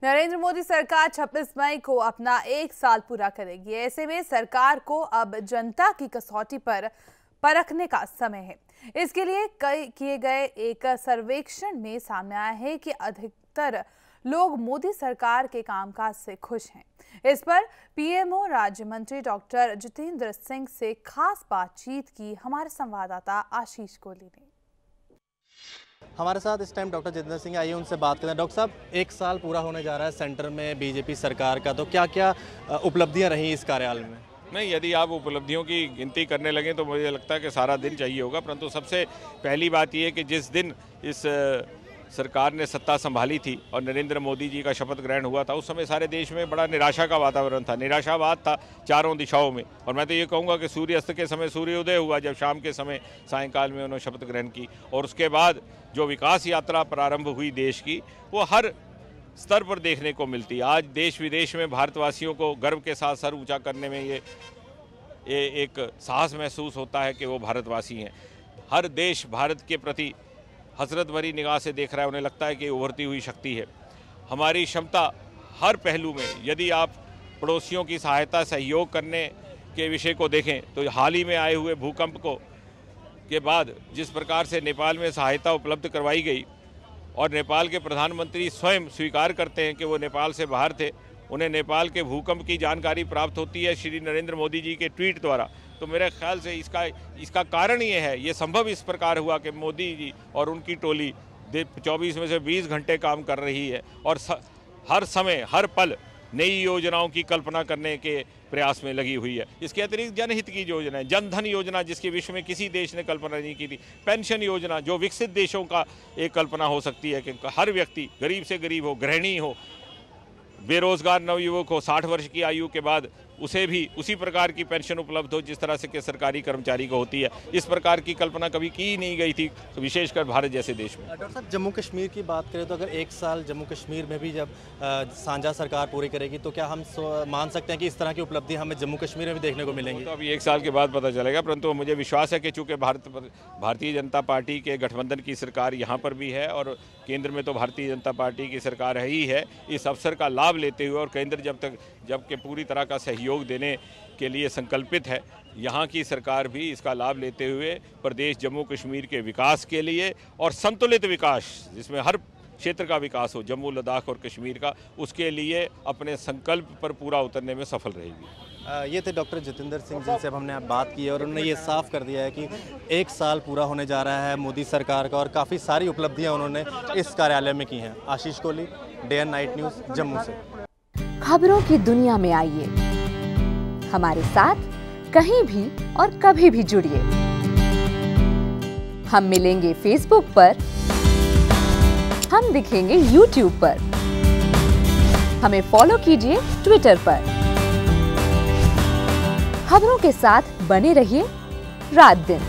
नरेंद्र मोदी सरकार 26 मई को अपना 1 साल पूरा करेगी। ऐसे में सरकार को अब जनता की कसौटी पर परखने का समय है। इसके लिए किए गए एक सर्वेक्षण में सामने आया है कि अधिकतर लोग मोदी सरकार के कामकाज से खुश हैं। इस पर पीएमओ राज्य मंत्री डॉक्टर जितेंद्र सिंह से खास बातचीत की हमारे संवाददाता आशीष कोहली ने। हमारे साथ इस टाइम डॉक्टर जितेंद्र सिंह, आइए उनसे बात करें। डॉक्टर साहब, 1 साल पूरा होने जा रहा है सेंटर में बीजेपी सरकार का, तो क्या क्या उपलब्धियां रही इस कार्यालय में? नहीं, यदि आप उपलब्धियों की गिनती करने लगें तो मुझे लगता है कि सारा दिन चाहिए होगा, परंतु सबसे पहली बात यह है कि जिस दिन इस सरकार ने सत्ता संभाली थी और नरेंद्र मोदी जी का शपथ ग्रहण हुआ था, उस समय सारे देश में बड़ा निराशा का वातावरण था, निराशावाद था चारों दिशाओं में। और मैं तो ये कहूँगा कि सूर्यास्त के समय सूर्योदय हुआ जब शाम के समय सायंकाल में उन्होंने शपथ ग्रहण की, और उसके बाद जो विकास यात्रा प्रारंभ हुई देश की, वो हर स्तर पर देखने को मिलती है। आज देश विदेश में भारतवासियों को गर्व के साथ सर ऊंचा करने में ये एक साहस महसूस होता है कि वो भारतवासी हैं। हर देश भारत के प्रति हसरत भरी निगाह से देख रहा है, उन्हें लगता है कि उभरती हुई शक्ति है। हमारी क्षमता हर पहलू में, यदि आप पड़ोसियों की सहायता सहयोग करने के विषय को देखें तो हाल ही में आए हुए भूकंप के बाद जिस प्रकार से नेपाल में सहायता उपलब्ध करवाई गई, और नेपाल के प्रधानमंत्री स्वयं स्वीकार करते हैं कि वो नेपाल से बाहर थे, उन्हें नेपाल के भूकंप की जानकारी प्राप्त होती है श्री नरेंद्र मोदी जी के ट्वीट द्वारा। तो मेरे ख्याल से इसका कारण ये है, ये संभव इस प्रकार हुआ कि मोदी जी और उनकी टोली 24 में से 20 घंटे काम कर रही है और हर समय हर पल नई योजनाओं की कल्पना करने के प्रयास में लगी हुई है। इसके अतिरिक्त जनहित की योजना है, जनधन योजना जिसकी विश्व में किसी देश ने कल्पना नहीं की थी, पेंशन योजना जो विकसित देशों का एक कल्पना हो सकती है कि हर व्यक्ति गरीब से गरीब हो, गृहिणी हो, बेरोजगार नवयुवक हो, 60 वर्ष की आयु के बाद उसे भी उसी प्रकार की पेंशन उपलब्ध हो जिस तरह से कि सरकारी कर्मचारी को होती है। इस प्रकार की कल्पना कभी की नहीं गई थी, विशेषकर भारत जैसे देश में। डॉक्टर साहब, जम्मू कश्मीर की बात करें तो अगर 1 साल जम्मू कश्मीर में भी जब साझा सरकार पूरी करेगी तो क्या हम मान सकते हैं कि इस तरह की उपलब्धि हमें जम्मू कश्मीर में भी देखने को मिलेंगी? तो अभी 1 साल के बाद पता चलेगा, परंतु मुझे विश्वास है कि चूँकि भारतीय जनता पार्टी के गठबंधन की सरकार यहाँ पर भी है और केंद्र में तो भारतीय जनता पार्टी की सरकार है ही है, इस अवसर का लाभ लेते हुए और केंद्र जबकि पूरी तरह का सहयोग देने के लिए संकल्पित है, यहाँ की सरकार भी इसका लाभ लेते हुए प्रदेश जम्मू कश्मीर के विकास के लिए और संतुलित विकास जिसमें हर क्षेत्र का विकास हो, जम्मू लद्दाख और कश्मीर का, उसके लिए अपने संकल्प पर पूरा उतरने में सफल रहेगी। ये थे डॉक्टर जितेंद्र सिंह जिनसे अब हमने बात की है और उन्होंने ये साफ कर दिया है कि 1 साल पूरा होने जा रहा है मोदी सरकार का और काफ़ी सारी उपलब्धियां उन्होंने इस कार्यालय में की हैं। Ashish Kohli, day and night news, Jammu से। खबरों की दुनिया में आइए, हमारे साथ कहीं भी और कभी भी जुड़िए। हम मिलेंगे फेसबुक पर, हम दिखेंगे यूट्यूब पर, हमें फॉलो कीजिए ट्विटर पर। खबरों के साथ बने रहिए रात दिन।